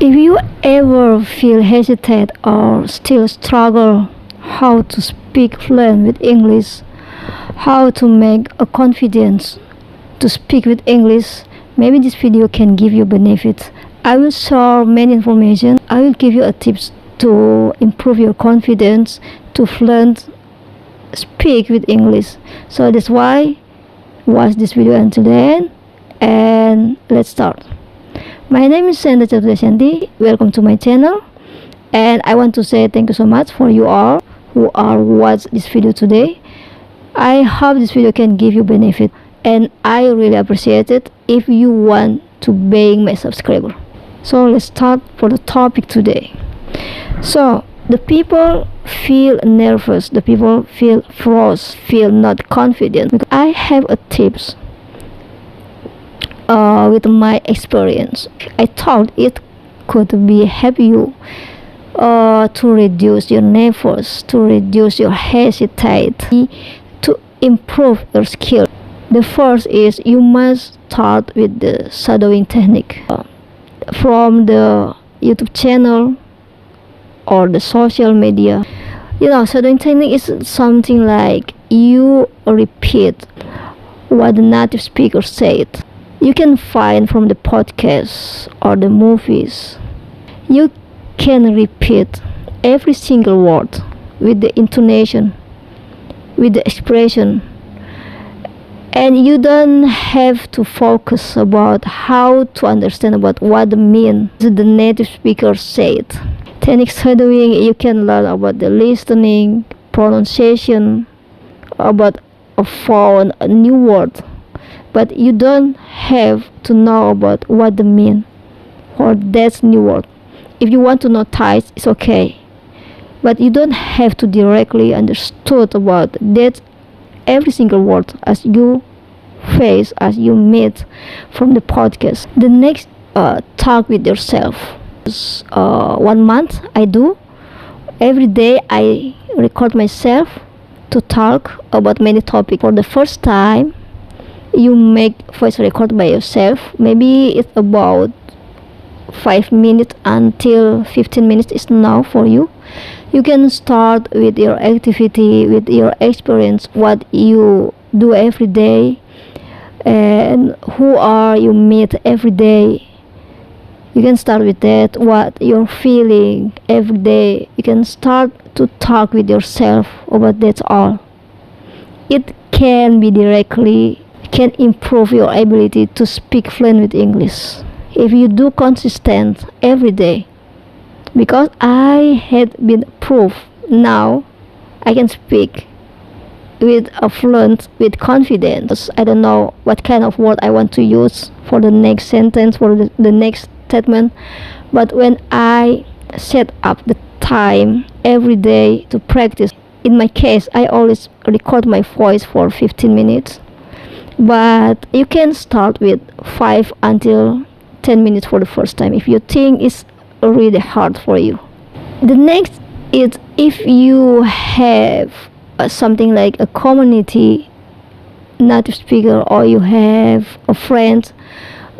If you ever feel hesitate or still struggle how to speak fluent with English, how to make a confidence to speak with English, maybe this video can give you benefits. I will share many information. I will give you a tips to improve your confidence to fluent speak with English. So that's why watch this video until the end, and let's start. My name is Sandra Chaturasyanti. Welcome to my channel, and I want to say thank you so much for you all who are watch this video today. I hope this video can give you benefit, and I really appreciate it if you want to being my subscriber. So let's start for the topic today. So the people feel nervous, the people feel froze, feel not confident. Because I have a tips with my experience. I thought it could be help you to reduce your nervous, to reduce your hesitate, to improve your skill. The first is you must start with the shadowing technique from the YouTube channel or the social media. Shadowing technique is something like you repeat what the native speaker said. You can find from the podcast or the movies. You can repeat every single word with the intonation, with the expression, and you don't have to focus about how to understand about what the mean the native speaker said. Technique shadowing, you can learn about the listening, pronunciation, about a found a new word, but you don't have to know about what the mean or that's new word. If you want to notice, it's okay, but you don't have to directly understood about that every single word as you face, as you meet from the podcast. The next talk with yourself. 1 month I do every day. I record myself to talk about many topics. For the first time, you make voice record by yourself. Maybe it's about 5 minutes until 15 minutes is enough for you. You can start with your activity, with your experience, what you do every day, and who are you meet every day. You can start with that, what you're feeling every day. You can start to talk with yourself about that all. It can be directly, can improve your ability to speak fluent with English. If you do consistent every day, because I had been proof, now I can speak with a fluent, with confidence. I don't know what kind of word I want to use for the next sentence, for the next statement, but when I set up the time every day to practice, in my case I always record my voice for 15 minutes, but you can start with 5 until 10 minutes for the first time if you think it's really hard for you. The next is if you have something like a community native speaker, or you have a friend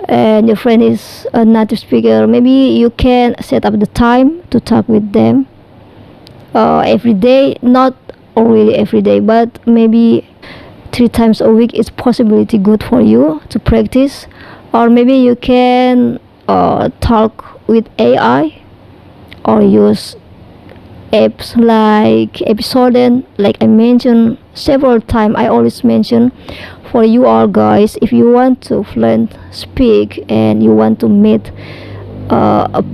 and your friend is a native speaker, maybe you can set up the time to talk with them every day. Not really every day, but maybe 3 times a week is possibility good for you to practice. Or maybe you can talk with AI or use apps like Episoden, like I mentioned several times. I always mention for you all guys, if you want to fluent speak and you want to meet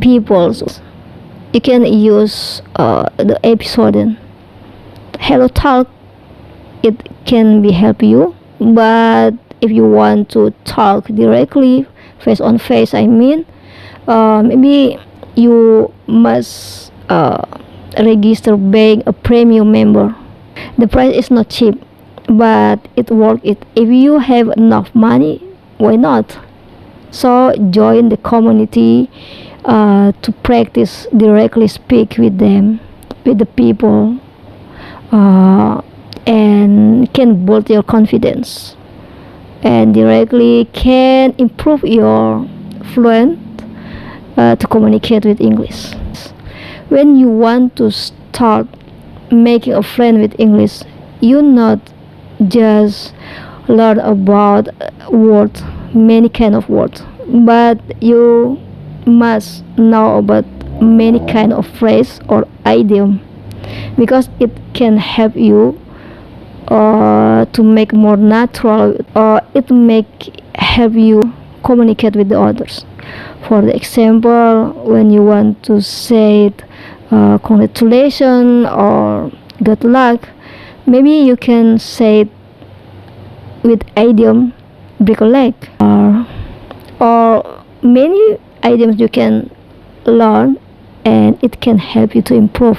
people, you can use the Episoden. Hello Talk, it can be help you, but if you want to talk directly face on face, I mean, maybe you must register being a premium member. The price is not cheap, but it worth it. If you have enough money, why not? So join the community to practice directly speak with them, with the people, and can build your confidence and directly can improve your fluent to communicate with English. When you want to start making a friend with English, you not just learn about words, many kind of words, but you must know about many kind of phrase or idiom, because it can help you to make more natural, or it make help you communicate with the others. For the example, when you want to say it, congratulations or good luck, maybe you can say it with idiom break a leg, or many idioms you can learn, and it can help you to improve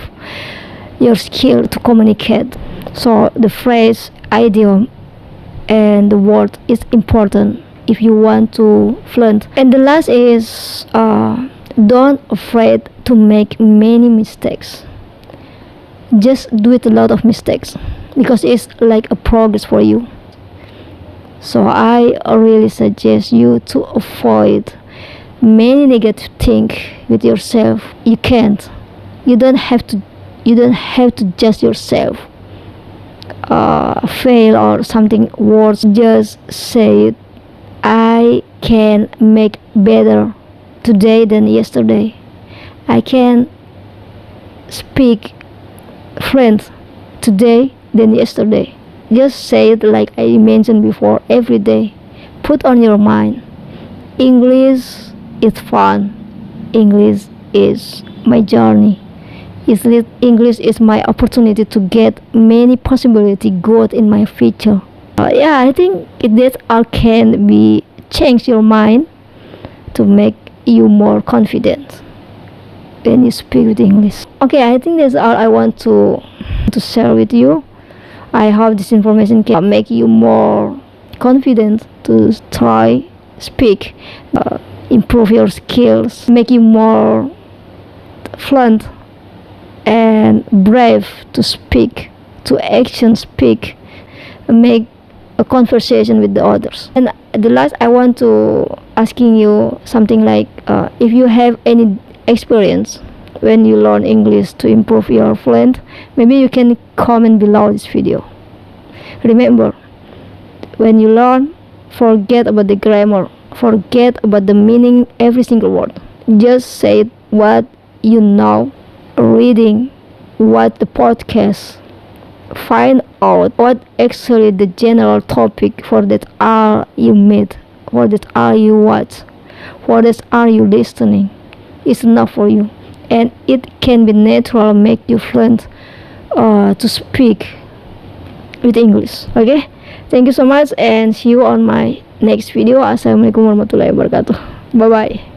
your skill to communicate. So the phrase, idiom, and the word is important if you want to fluent. And the last is don't afraid to make many mistakes. Just do it a lot of mistakes, because it's like a progress for you. So I really suggest you to avoid many negative things with yourself. You can't. You don't have to. You don't have to judge yourself. Fail or something worse. Just say, I can make better today than yesterday. I can speak French today than yesterday. Just say it like I mentioned before, every day. Put on your mind, English is fun. English is my journey. English is my opportunity to get many possibility good in my future. Yeah, I think that all can be change your mind to make you more confident when you speak with English. Okay, I think that's all I want to share with you. I hope this information can make you more confident to try speak, improve your skills, make you more fluent and brave to speak, to action speak, make a conversation with the others. And the last, I want to asking you something like, if you have any experience when you learn English to improve your fluent, maybe you can comment below this video. Remember, when you learn, forget about the grammar, forget about the meaning every single word. Just say what you know, reading what the podcast, find out what actually the general topic for that are you meet, for that are you watch, for that are you listening. It's enough for you, and it can be natural, make you fluent to speak with English. Okay, thank you so much, and see you on my next video. Assalamualaikum warahmatullahi wabarakatuh. Bye bye.